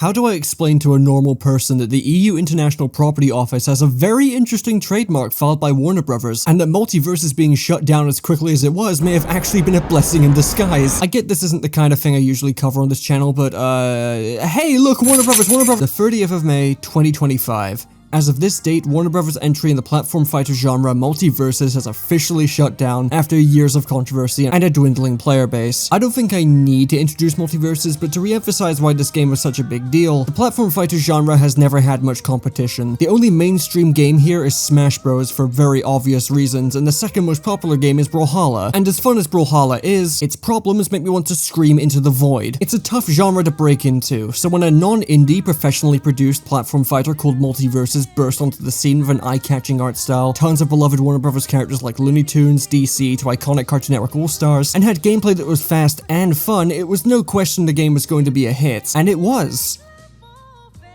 How do I explain to a normal person that the EU International Property Office has a very interesting trademark filed by Warner Brothers, and that MultiVersus being shut down as quickly as it was may have actually been a blessing in disguise? I get this isn't the kind of thing I usually cover on this channel, but hey look, Warner Brothers! The 30th of May, 2025. As of this date, Warner Brothers' entry in the platform fighter genre MultiVersus has officially shut down after years of controversy and a dwindling player base. I don't think I need to introduce MultiVersus, but to re-emphasize why this game was such a big deal, the platform fighter genre has never had much competition. The only mainstream game here is Smash Bros for very obvious reasons, and the second most popular game is Brawlhalla. And as fun as Brawlhalla is, its problems make me want to scream into the void. It's a tough genre to break into, so when a non-indie, professionally produced platform fighter called MultiVersus burst onto the scene with an eye-catching art style, tons of beloved Warner Brothers characters like Looney Tunes, DC, to iconic Cartoon Network All-Stars, and had gameplay that was fast and fun, it was no question the game was going to be a hit. And it was.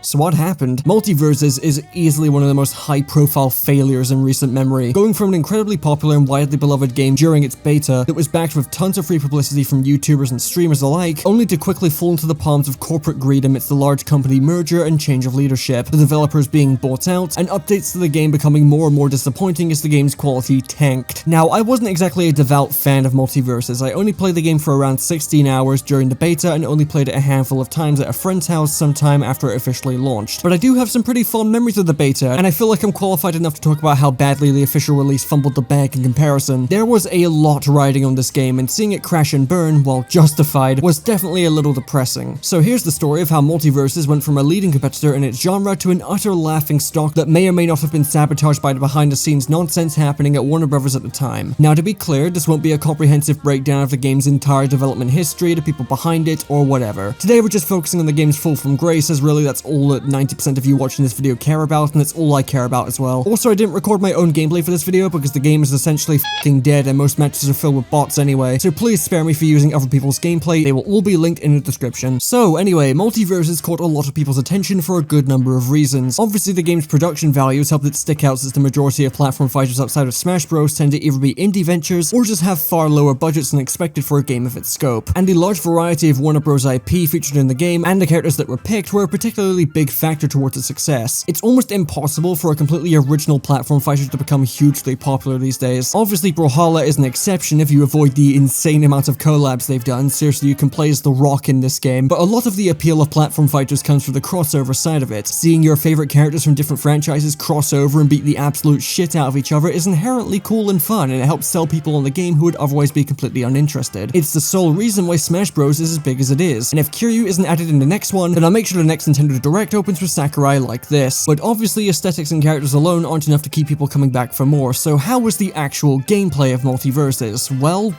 So what happened? MultiVersus is easily one of the most high-profile failures in recent memory, going from an incredibly popular and widely beloved game during its beta that was backed with tons of free publicity from YouTubers and streamers alike, only to quickly fall into the palms of corporate greed amidst the large company merger and change of leadership, the developers being bought out, and updates to the game becoming more and more disappointing as the game's quality tanked. Now, I wasn't exactly a devout fan of MultiVersus. I only played the game for around 16 hours during the beta and only played it a handful of times at a friend's house sometime after it officially launched. But I do have some pretty fond memories of the beta, and I feel like I'm qualified enough to talk about how badly the official release fumbled the bag in comparison. There was a lot riding on this game, and seeing it crash and burn, while justified, was definitely a little depressing. So here's the story of how MultiVersus went from a leading competitor in its genre to an utter laughingstock that may or may not have been sabotaged by the behind-the-scenes nonsense happening at Warner Brothers at the time. Now, to be clear, this won't be a comprehensive breakdown of the game's entire development history, the people behind it, or whatever. Today we're just focusing on the game's fall from grace, as really that's all that 90% of you watching this video care about, and it's all I care about as well. Also, I didn't record my own gameplay for this video because the game is essentially f***ing dead and most matches are filled with bots anyway, so please spare me for using other people's gameplay. They will all be linked in the description. So anyway, MultiVersus caught a lot of people's attention for a good number of reasons. Obviously, the game's production values helped it stick out since the majority of platform fighters outside of Smash Bros tend to either be indie ventures or just have far lower budgets than expected for a game of its scope. And the large variety of Warner Bros IP featured in the game and the characters that were picked were a particularly big factor towards its success. It's almost impossible for a completely original platform fighter to become hugely popular these days. Obviously, Brawlhalla is an exception if you avoid the insane amount of collabs they've done. Seriously, you can play as The Rock in this game, but a lot of the appeal of platform fighters comes from the crossover side of it. Seeing your favorite characters from different franchises cross over and beat the absolute shit out of each other is inherently cool and fun, and it helps sell people on the game who would otherwise be completely uninterested. It's the sole reason why Smash Bros is as big as it is, and if Kiryu isn't added in the next one, then I'll make sure the next Nintendo Direct opens with Sakurai like this. But obviously aesthetics and characters alone aren't enough to keep people coming back for more, so how was the actual gameplay of MultiVersus? Well,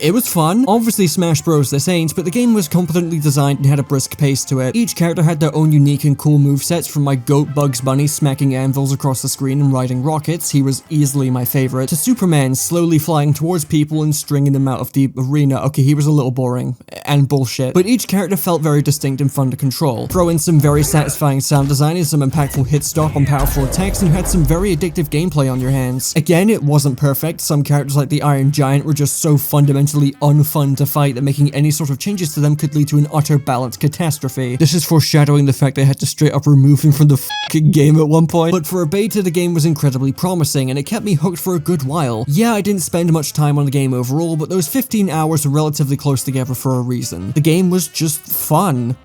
it was fun. Obviously Smash Bros this ain't, but the game was competently designed and had a brisk pace to it. Each character had their own unique and cool movesets, from my goat Bugs Bunny smacking anvils across the screen and riding rockets, he was easily my favorite, to Superman slowly flying towards people and stringing them out of the arena. Okay, he was a little boring and bullshit, but each character felt very distinct and fun to control. Throw in some very satisfying sound design and some impactful hit stop on powerful attacks, and you had some very addictive gameplay on your hands. Again, it wasn't perfect. Some characters like the Iron Giant were just so fundamentally unfun to fight that making any sort of changes to them could lead to an utter balance catastrophe. This is foreshadowing the fact they had to straight up remove him from the f***ing game at one point. But for a beta, the game was incredibly promising, and it kept me hooked for a good while. Yeah, I didn't spend much time on the game overall, but those 15 hours were relatively close together for a reason. The game was just fun.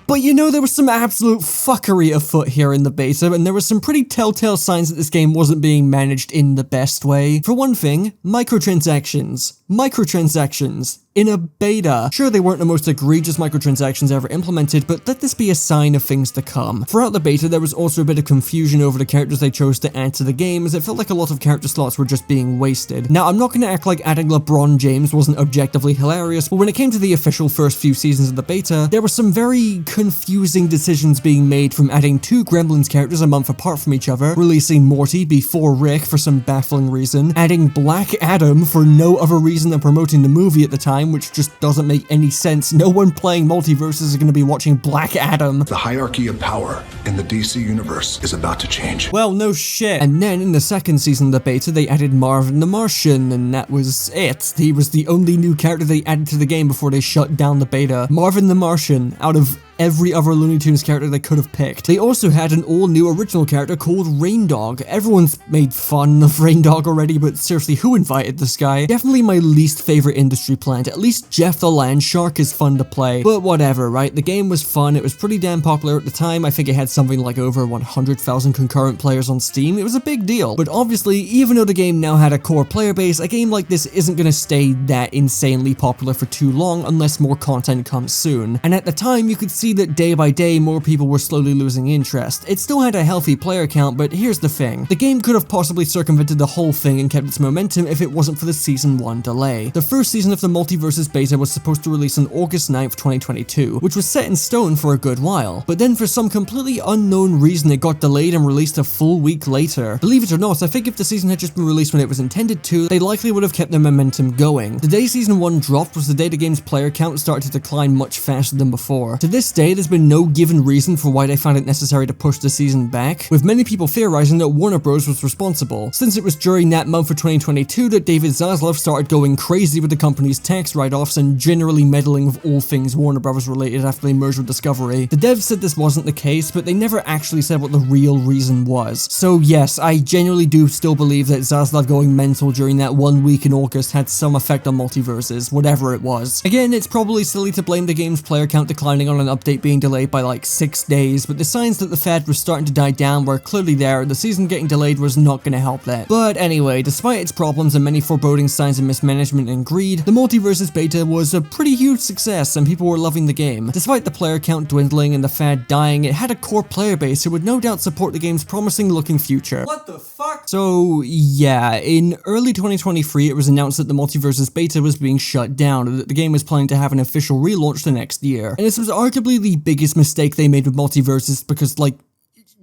But you know, there was some absolute fuckery afoot here in the beta, and there were some pretty telltale signs that this game wasn't being managed in the best way. For one thing, microtransactions. Microtransactions. In a beta. Sure, they weren't the most egregious microtransactions ever implemented, but let this be a sign of things to come. Throughout the beta, there was also a bit of confusion over the characters they chose to add to the game, as it felt like a lot of character slots were just being wasted. Now, I'm not going to act like adding LeBron James wasn't objectively hilarious, but when it came to the official first few seasons of the beta, there were some very confusing decisions being made, from adding 2 Gremlins characters a month apart from each other, releasing Morty before Rick for some baffling reason, adding Black Adam for no other reason than promoting the movie at the time, time, which just doesn't make any sense. No one playing MultiVersus is going to be watching Black Adam. The hierarchy of power in the DC universe is about to change. Well, no shit. And then in the second season of the beta, they added Marvin the Martian, and that was it. He was the only new character they added to the game before they shut down the beta. Marvin the Martian, out of every other Looney Tunes character they could have picked. They also had an all-new original character called Raindog. Everyone's made fun of Raindog already, but seriously, who invited this guy? Definitely my least favorite industry plant. At least Jeff the Land Shark is fun to play. But whatever, right? The game was fun. It was pretty damn popular at the time. I think it had something like over 100,000 concurrent players on Steam. It was a big deal. But obviously, even though the game now had a core player base, a game like this isn't going to stay that insanely popular for too long unless more content comes soon. And at the time, you could see that day by day more people were slowly losing interest. It still had a healthy player count, but here's the thing. The game could have possibly circumvented the whole thing and kept its momentum if it wasn't for the Season 1 delay. The first season of the MultiVersus beta was supposed to release on August 9th, 2022, which was set in stone for a good while. But then for some completely unknown reason it got delayed and released a full week later. Believe it or not, I think if the season had just been released when it was intended to, they likely would have kept their momentum going. The day Season 1 dropped was the day the game's player count started to decline much faster than before. To this day, there's been no given reason for why they found it necessary to push the season back, with many people theorizing that Warner Bros. Was responsible, since it was during that month of 2022 that David Zaslav started going crazy with the company's tax write-offs and generally meddling with all things Warner Bros. Related after they merged with Discovery. The devs said this wasn't the case, but they never actually said what the real reason was. So yes, I genuinely do still believe that Zaslav going mental during that 1 week in August had some effect on MultiVersus, whatever it was. Again, it's probably silly to blame the game's player count declining on an update being delayed by like 6 days, but the signs that the fad was starting to die down were clearly there, and the season getting delayed was not going to help that. But anyway, despite its problems and many foreboding signs of mismanagement and greed, the MultiVersus beta was a pretty huge success and people were loving the game. Despite the player count dwindling and the fad dying, it had a core player base who would no doubt support the game's promising looking future. What the fuck? So yeah, in early 2023 it was announced that the MultiVersus beta was being shut down and that the game was planning to have an official relaunch the next year. And this was arguably the biggest mistake they made with MultiVersus because, like,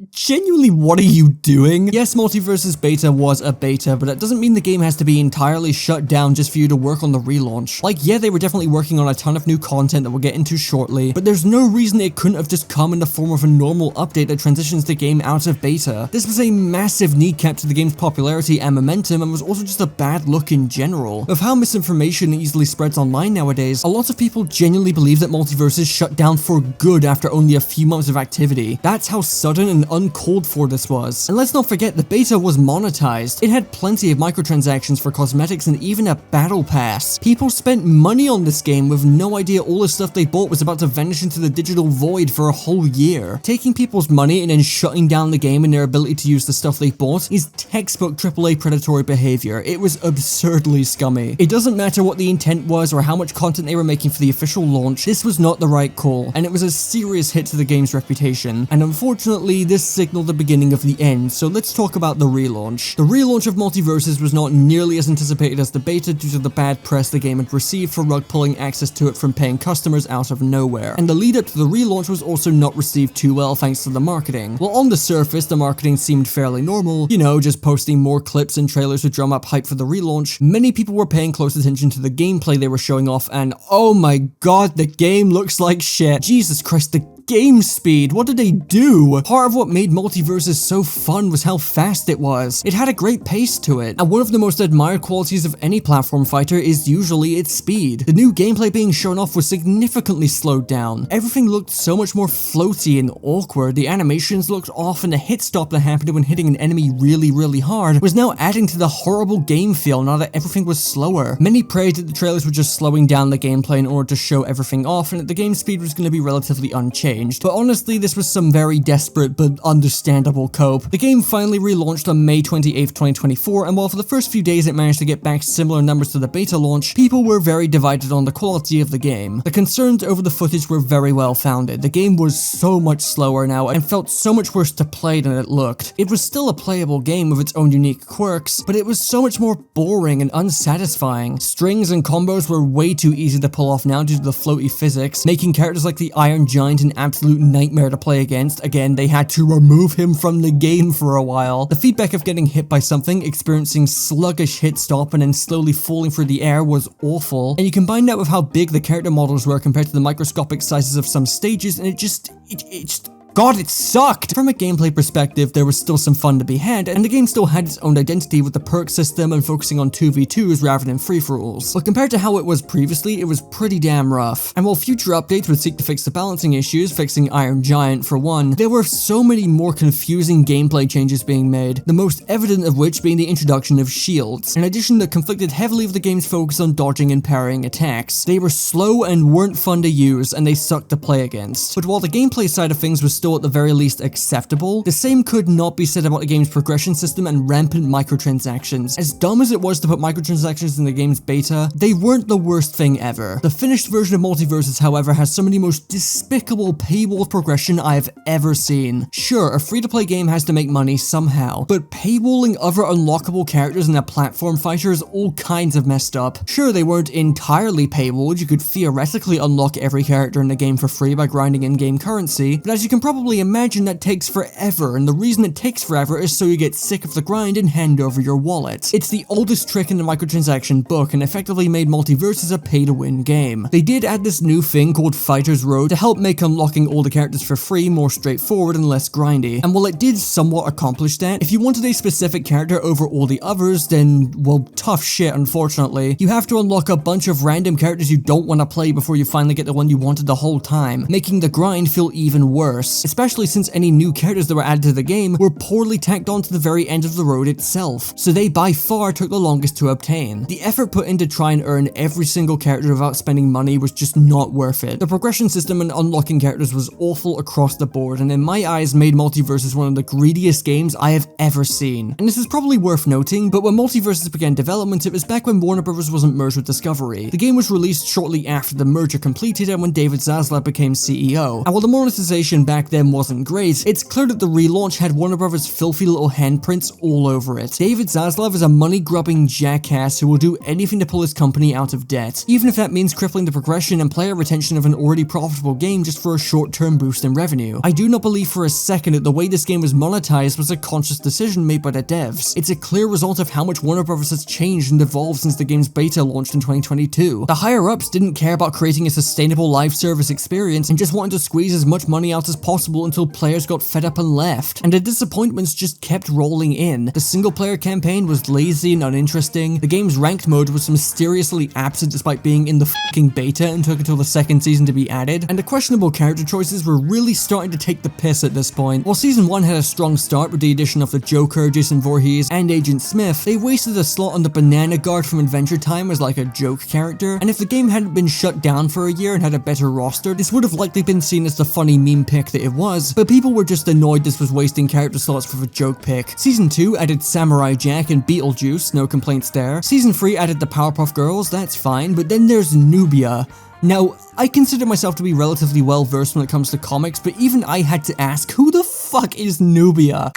genuinely, what are you doing? Yes, MultiVersus beta was a beta, but that doesn't mean the game has to be entirely shut down just for you to work on the relaunch. Like, yeah, they were definitely working on a ton of new content that we'll get into shortly, but there's no reason it couldn't have just come in the form of a normal update that transitions the game out of beta. This was a massive kneecap to the game's popularity and momentum, and was also just a bad look in general. Of how misinformation easily spreads online nowadays, a lot of people genuinely believe that MultiVersus shut down for good after only a few months of activity. That's how sudden and uncalled for this was. And let's not forget, the beta was monetized. It had plenty of microtransactions for cosmetics and even a battle pass. People spent money on this game with no idea all the stuff they bought was about to vanish into the digital void for a whole year. Taking people's money and then shutting down the game and their ability to use the stuff they bought is textbook AAA predatory behavior. It was absurdly scummy. It doesn't matter what the intent was or how much content they were making for the official launch, this was not the right call, and it was a serious hit to the game's reputation. And unfortunately, this signaled the beginning of the end, so let's talk about the relaunch. The relaunch of MultiVersus was not nearly as anticipated as the beta due to the bad press the game had received for rug-pulling access to it from paying customers out of nowhere. And the lead up to the relaunch was also not received too well thanks to the marketing. While on the surface, the marketing seemed fairly normal, you know, just posting more clips and trailers to drum up hype for the relaunch, many people were paying close attention to the gameplay they were showing off, and oh my god, the game looks like shit. Jesus Christ, the game speed, what did they do? Part of what made MultiVersus so fun was how fast it was. It had a great pace to it, and one of the most admired qualities of any platform fighter is usually its speed. The new gameplay being shown off was significantly slowed down. Everything looked so much more floaty and awkward, the animations looked off, and the hit stop that happened when hitting an enemy really hard was now adding to the horrible game feel now that everything was slower. Many prayed that the trailers were just slowing down the gameplay in order to show everything off and that the game speed was going to be relatively unchanged. But honestly, this was some very desperate but understandable cope. The game finally relaunched on May 28th, 2024, and while for the first few days it managed to get back similar numbers to the beta launch, people were very divided on the quality of the game. The concerns over the footage were very well founded. The game was so much slower now and felt so much worse to play than it looked. It was still a playable game with its own unique quirks, but it was so much more boring and unsatisfying. Strings and combos were way too easy to pull off now due to the floaty physics, making characters like the Iron Giant and absolute nightmare to play against. Again, they had to remove him from the game for a while. The feedback of getting hit by something, experiencing sluggish hit stop, and then slowly falling through the air was awful. And you combine that with how big the character models were compared to the microscopic sizes of some stages, and it just God, it sucked! From a gameplay perspective, there was still some fun to be had, and the game still had its own identity with the perk system and focusing on 2v2s rather than free-for-alls. But compared to how it was previously, it was pretty damn rough. And while future updates would seek to fix the balancing issues, fixing Iron Giant for one, there were so many more confusing gameplay changes being made, the most evident of which being the introduction of shields, an addition that conflicted heavily with the game's focus on dodging and parrying attacks. They were slow and weren't fun to use, and they sucked to play against. But while the gameplay side of things was still at the very least acceptable, the same could not be said about the game's progression system and rampant microtransactions. As dumb as it was to put microtransactions in the game's beta, they weren't the worst thing ever. The finished version of MultiVersus, however, has some of the most despicable paywall progression I've ever seen. Sure, a free-to-play game has to make money somehow, but paywalling other unlockable characters in a platform fighter is all kinds of messed up. Sure, they weren't entirely paywalled, you could theoretically unlock every character in the game for free by grinding in-game currency, but as you can probably imagine, that takes forever, and the reason it takes forever is so you get sick of the grind and hand over your wallet. It's the oldest trick in the microtransaction book and effectively made MultiVersus a pay-to-win game. They did add this new thing called Fighter's Road to help make unlocking all the characters for free more straightforward and less grindy, and while it did somewhat accomplish that, if you wanted a specific character over all the others, then, well, tough shit unfortunately. You have to unlock a bunch of random characters you don't want to play before you finally get the one you wanted the whole time, making the grind feel even worse, especially since any new characters that were added to the game were poorly tacked on to the very end of the road itself, so they by far took the longest to obtain. The effort put in to try and earn every single character without spending money was just not worth it. The progression system and unlocking characters was awful across the board, and in my eyes made MultiVersus one of the greediest games I have ever seen. And this is probably worth noting, but when MultiVersus began development, it was back when Warner Bros. Wasn't merged with Discovery. The game was released shortly after the merger completed and when David Zaslav became CEO, and while the monetization back then wasn't great, it's clear that the relaunch had Warner Bros.' filthy little handprints all over it. David Zaslav is a money-grubbing jackass who will do anything to pull his company out of debt, even if that means crippling the progression and player retention of an already profitable game just for a short-term boost in revenue. I do not believe for a second that the way this game was monetized was a conscious decision made by the devs. It's a clear result of how much Warner Bros. Has changed and evolved since the game's beta launched in 2022. The higher-ups didn't care about creating a sustainable live service experience and just wanted to squeeze as much money out as possible until players got fed up and left, and the disappointments just kept rolling in. The single-player campaign was lazy and uninteresting, the game's ranked mode was mysteriously absent despite being in the fucking beta and took until the second season to be added, and the questionable character choices were really starting to take the piss at this point. While Season 1 had a strong start with the addition of the Joker, Jason Voorhees, and Agent Smith, they wasted a slot on the Banana Guard from Adventure Time as like a joke character, and if the game hadn't been shut down for a year and had a better roster, this would have likely been seen as the funny meme pick that it was, but people were just annoyed this was wasting character slots for the joke pick. Season 2 added Samurai Jack and Beetlejuice, no complaints there. Season 3 added the Powerpuff Girls, that's fine, but then there's Nubia. Now, I consider myself to be relatively well versed when it comes to comics, but even I had to ask, who the fuck is Nubia?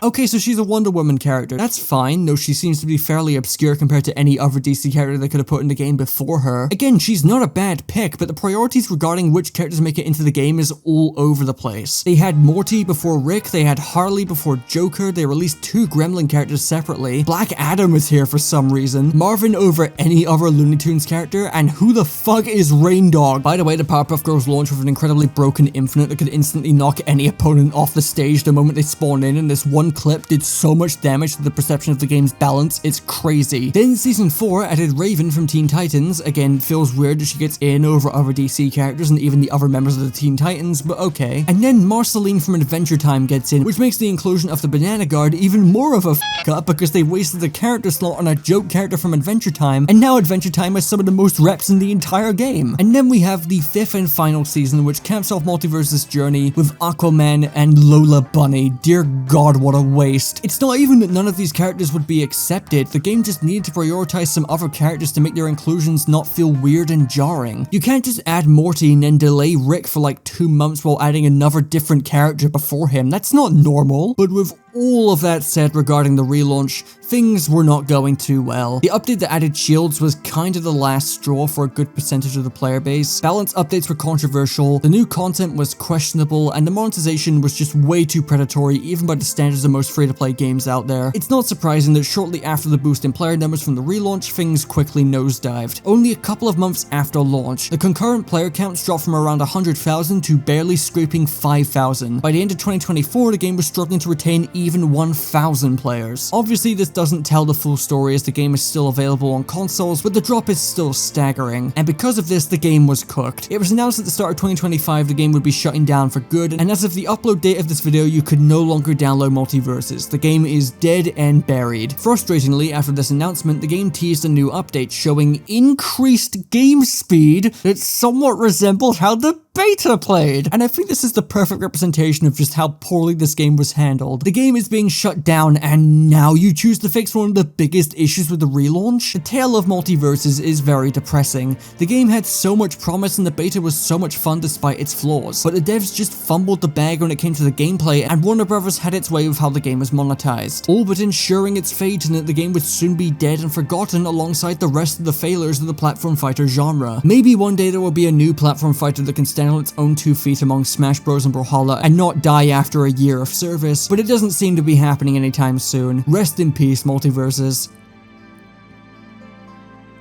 Okay, so she's a Wonder Woman character. That's fine, though she seems to be fairly obscure compared to any other DC character they could have put in the game before her. Again, she's not a bad pick, but the priorities regarding which characters make it into the game is all over the place. They had Morty before Rick, they had Harley before Joker, they released 2 Gremlin characters separately, Black Adam is here for some reason, Marvin over any other Looney Tunes character, and who the fuck is Rain Dog? By the way, the Powerpuff Girls launch with an incredibly broken Infinite that could instantly knock any opponent off the stage the moment they spawn in, and this one clip did so much damage to the perception of the game's balance, it's crazy. Then Season 4 added Raven from Teen Titans. Again, feels weird that she gets in over other DC characters and even the other members of the Teen Titans, but okay. And then Marceline from Adventure Time gets in, which makes the inclusion of the Banana Guard even more of a f*** up because they wasted the character slot on a joke character from Adventure Time, and now Adventure Time has some of the most reps in the entire game. And then we have the 5th and final season, which caps off MultiVersus' journey with Aquaman and Lola Bunny. Dear God, what a waste. It's not even that none of these characters would be accepted, the game just needed to prioritize some other characters to make their inclusions not feel weird and jarring. You can't just add Morty and then delay Rick for like 2 months while adding another different character before him, that's not normal. But with all of that said regarding the relaunch, things were not going too well. The update that added shields was kind of the last straw for a good percentage of the player base. Balance updates were controversial, the new content was questionable, and the monetization was just way too predatory even by the standards of most free-to-play games out there. It's not surprising that shortly after the boost in player numbers from the relaunch, things quickly nosedived. Only a couple of months after launch, the concurrent player counts dropped from around 100,000 to barely scraping 5,000. By the end of 2024, the game was struggling to retain even 1,000 players. Obviously, this doesn't tell the full story as the game is still available on consoles, but the drop is still staggering. And because of this, the game was cooked. It was announced at the start of 2025 the game would be shutting down for good, and as of the upload date of this video, you could no longer download MultiVersus. The game is dead and buried. Frustratingly, after this announcement, the game teased a new update showing increased game speed that somewhat resembled how the beta played, and I think this is the perfect representation of just how poorly this game was handled. The game is being shut down, and now you choose to fix one of the biggest issues with the relaunch? The tale of MultiVersus is very depressing. The game had so much promise and the beta was so much fun despite its flaws, but the devs just fumbled the bag when it came to the gameplay, and Warner Brothers had its way with how the game was monetized, all but ensuring its fate and that the game would soon be dead and forgotten alongside the rest of the failures of the platform fighter genre. Maybe one day there will be a new platform fighter that can stand on its own 2 feet among Smash Bros and Brawlhalla and not die after a year of service, but it doesn't seem to be happening anytime soon. Rest in peace, MultiVersus.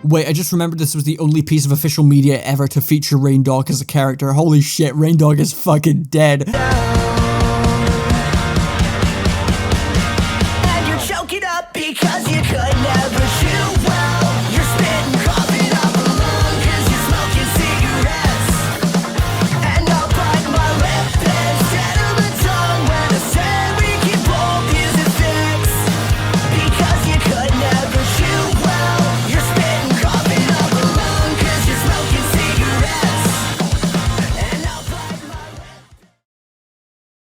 Wait, I just remembered this was the only piece of official media ever to feature Rain Dog as a character. Holy shit, Rain Dog is fucking dead.